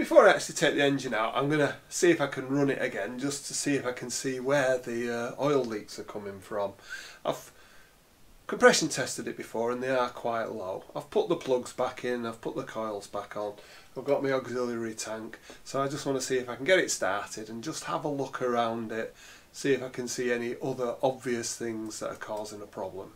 before I actually take the engine out, I'm going to see if I can run it again, just to see if I can see where the oil leaks are coming from. I've compression tested it before and they are quite low. I've put the plugs back in, I've put the coils back on, I've got my auxiliary tank, so I just want to see if I can get it started and just have a look around it, see if I can see any other obvious things that are causing a problem.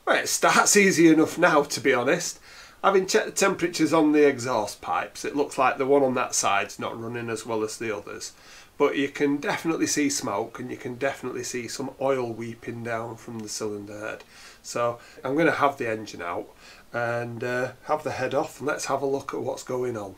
Right, it starts easy enough now, to be honest. Having checked the temperatures on the exhaust pipes, it looks like the one on that side's not running as well as the others. But you can definitely see smoke and you can definitely see some oil weeping down from the cylinder head. So I'm going to have the engine out and have the head off and let's have a look at what's going on.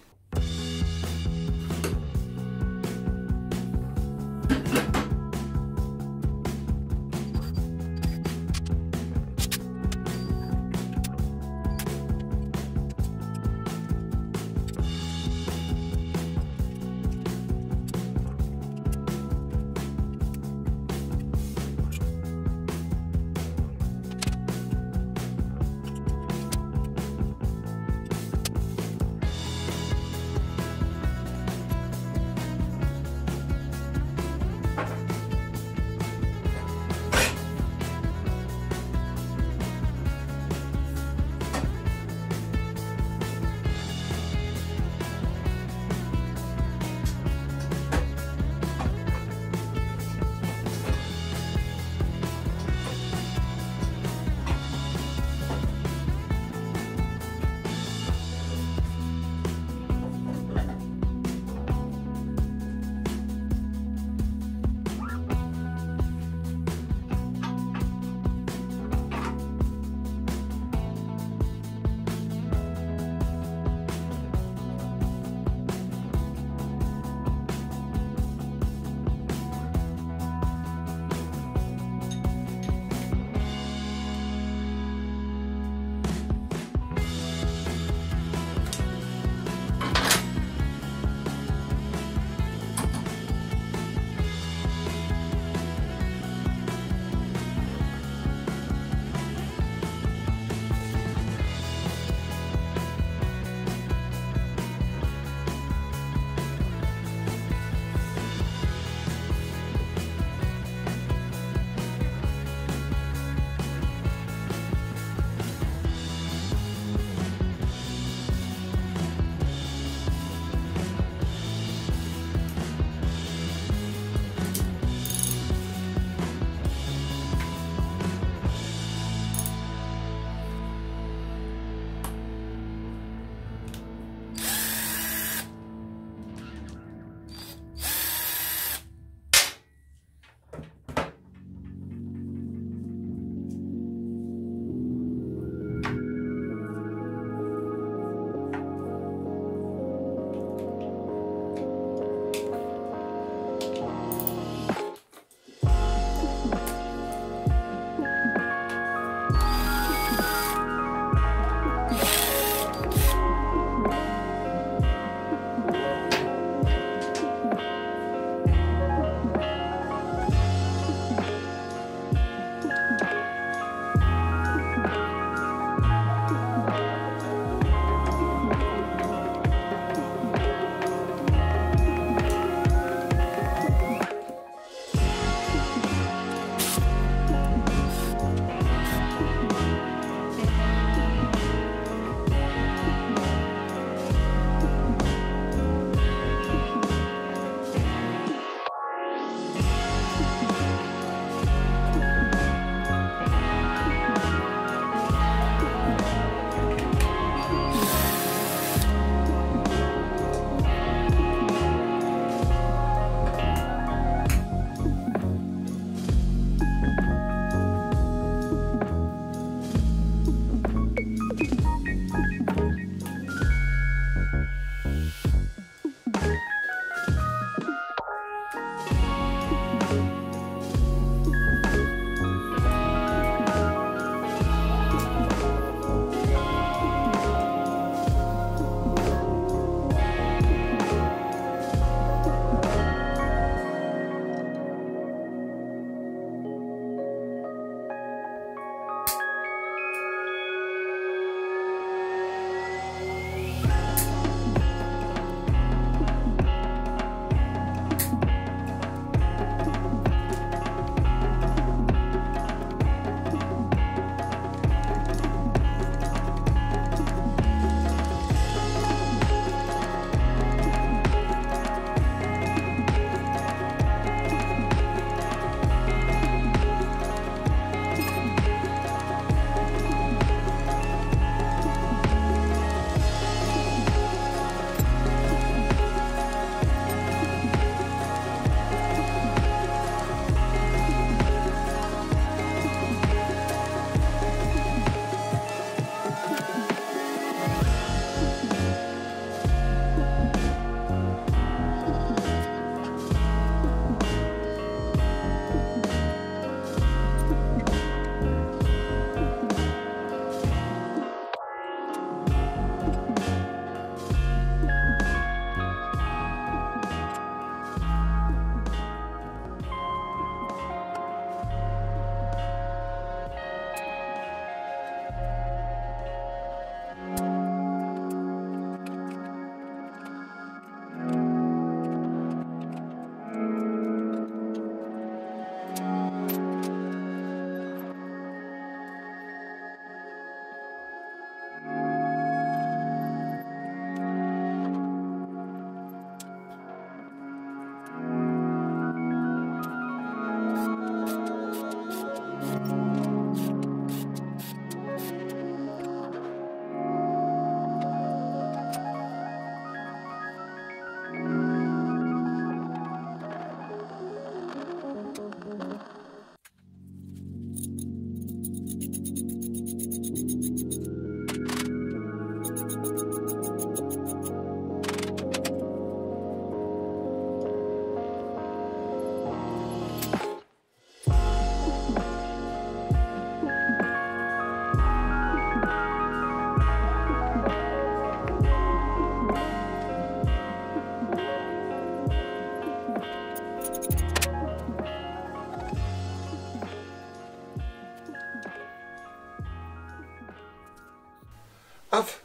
I've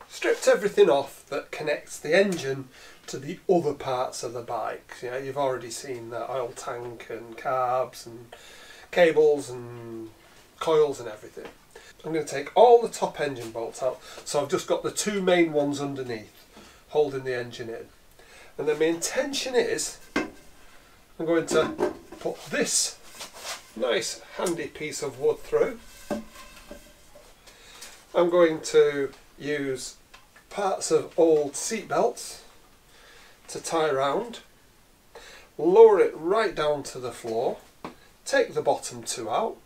stripped everything off that connects the engine to the other parts of the bike. Yeah, you've already seen the oil tank and carbs and cables and coils and everything. I'm going to take all the top engine bolts out, so I've just got the two main ones underneath holding the engine in. And then my intention is I'm going to put this nice handy piece of wood through. I'm going to use parts of old seat belts to tie around, lower it right down to the floor, take the bottom two out.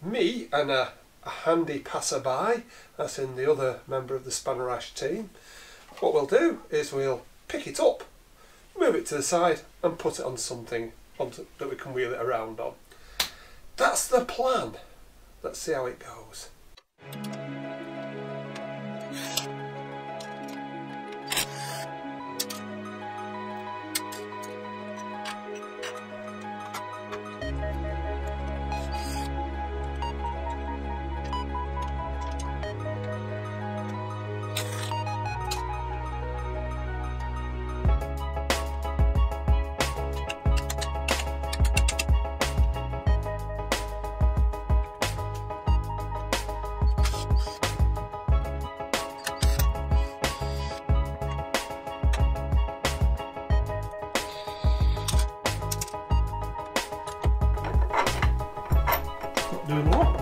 Me and a handy passerby, that's in the other member of the RASH team, what we'll do is we'll pick it up, move it to the side and put it on something that we can wheel it around on. That's the plan. Let's see how it goes. Doing what?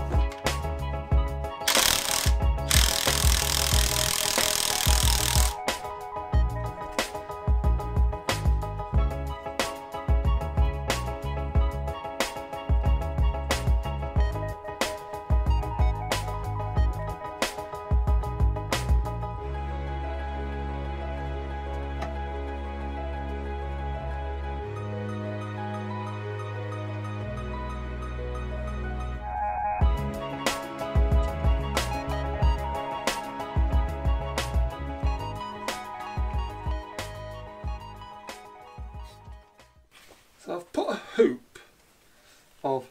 So I've put a hoop of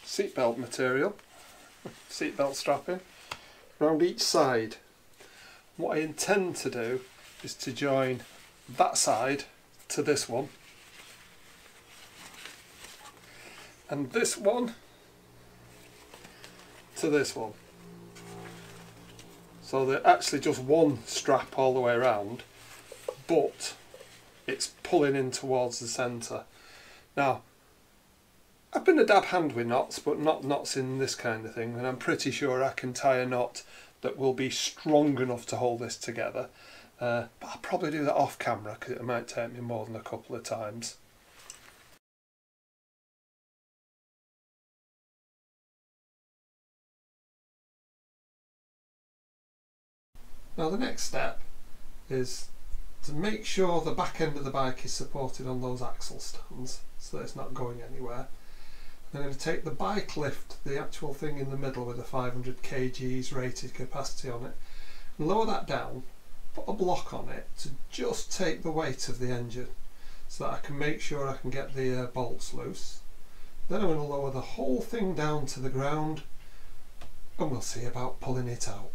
seatbelt material, seatbelt strapping, around each side. What I intend to do is to join that side to this one, and this one to this one. So they're actually just one strap all the way around, but it's pulling in towards the centre. Now, I've been a dab hand with knots, but not knots in this kind of thing, and I'm pretty sure I can tie a knot that will be strong enough to hold this together. But I'll probably do that off camera because it might take me more than a couple of times. Now the next step is to make sure the back end of the bike is supported on those axle stands so that it's not going anywhere. I'm going to take the bike lift, the actual thing in the middle with a 500 kgs rated capacity on it, and lower that down, put a block on it to just take the weight of the engine so that I can make sure I can get the bolts loose. Then I'm going to lower the whole thing down to the ground and we'll see about pulling it out.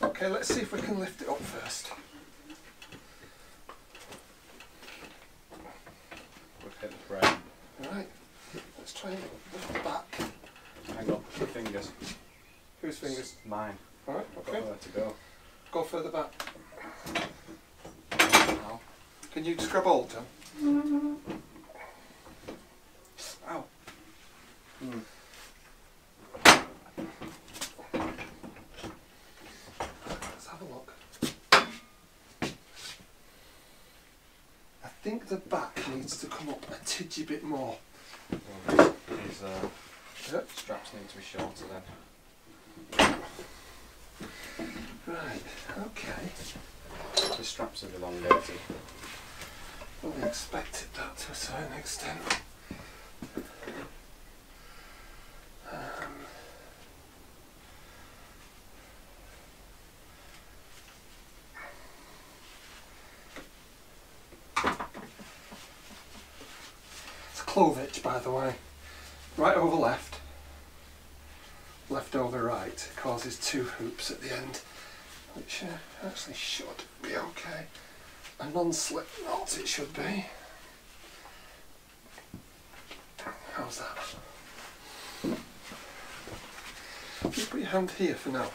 Okay, let's see if we can lift it up first. We've hit the frame. Right, let's try and lift the back. Hang on, the fingers. Whose fingers? Mine. Alright, I've okay. got nowhere to go. Go further back. Ow. Can you just grab hold, John? Ow. Let's have a look. I think the back needs to come up a tidgy bit more. Well, these Yep. straps need to be shorter then. Right, okay. The straps are elongated. fully expected that to a certain extent. It's clove hitch, by the way. Right over left, left over right. It causes two hoops at the end, which actually should be okay. A non-slip knot it should be. How's that? Can you put your hand here for now?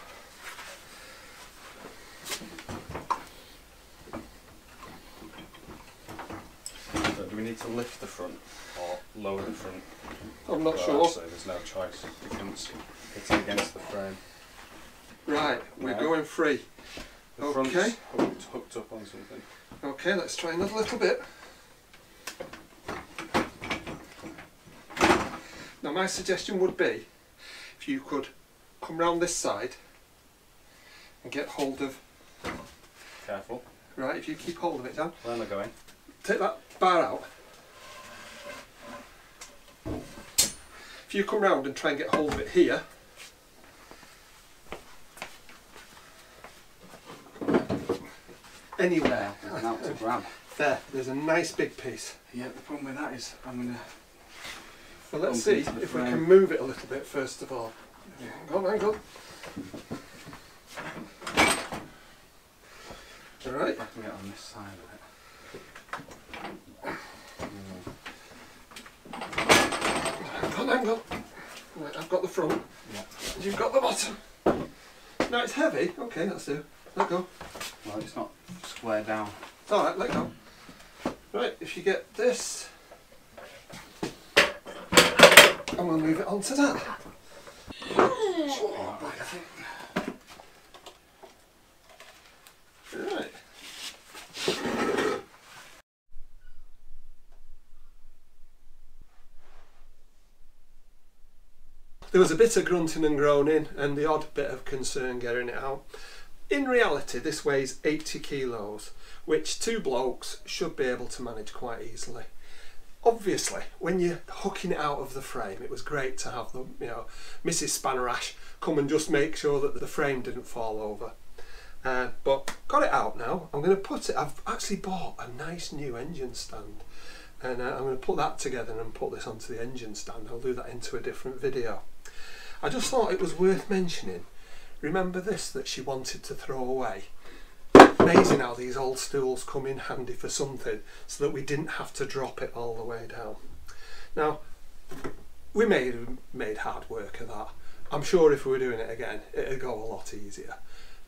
So do we need to lift the front or lower the front? I'm not sure. So there's no choice. You can hit it against the frame. Right, we're going free. The Okay. front's hooked up on something. Okay, let's try another little bit. Now my suggestion would be if you could come round this side and get hold of... Careful. Right, if you keep hold of it, Dan. Where am I going? Take that bar out. If you come round and try and get hold of it here. Anywhere. There's an out to grab. There, there's a nice big piece. Yeah, the problem with that is I'm going to... Well, let's see if we can move it a little bit first of all. Hang on, hang on. Alright. I can get on this side of it. Hang on. Right, I've got the front. Yeah. You've got the bottom. Now it's heavy. Okay, let's do. Let go. Well, it's not square down. Alright, let go. Right, if you get this, and we'll move it onto that. Right. There was a bit of grunting and groaning and the odd bit of concern getting it out. In reality, this weighs 80 kilos, which two blokes should be able to manage quite easily. Obviously, when you're hooking it out of the frame, it was great to have the, Mrs. RASH come and just make sure that the frame didn't fall over. But got it out now. I'm going to put it. I've actually bought a nice new engine stand, and I'm going to put that together and put this onto the engine stand. I'll do that into a different video. I just thought it was worth mentioning. Remember this that she wanted to throw away. Amazing how these old stools come in handy for something, so that we didn't have to drop it all the way down. Now, we made hard work of that. I'm sure if we were doing it again, it'd go a lot easier.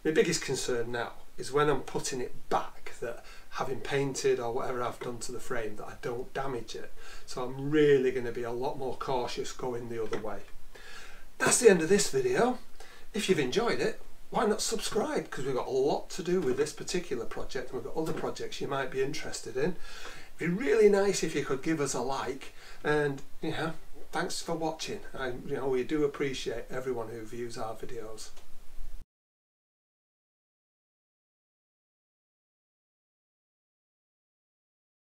My biggest concern now is when I'm putting it back, that having painted or whatever I've done to the frame, that I don't damage it. So I'm really going to be a lot more cautious going the other way. That's the end of this video. If you've enjoyed it, why not subscribe? Because we've got a lot to do with this particular project, and we've got other projects you might be interested in. It'd be really nice if you could give us a like, and thanks for watching. We do appreciate everyone who views our videos.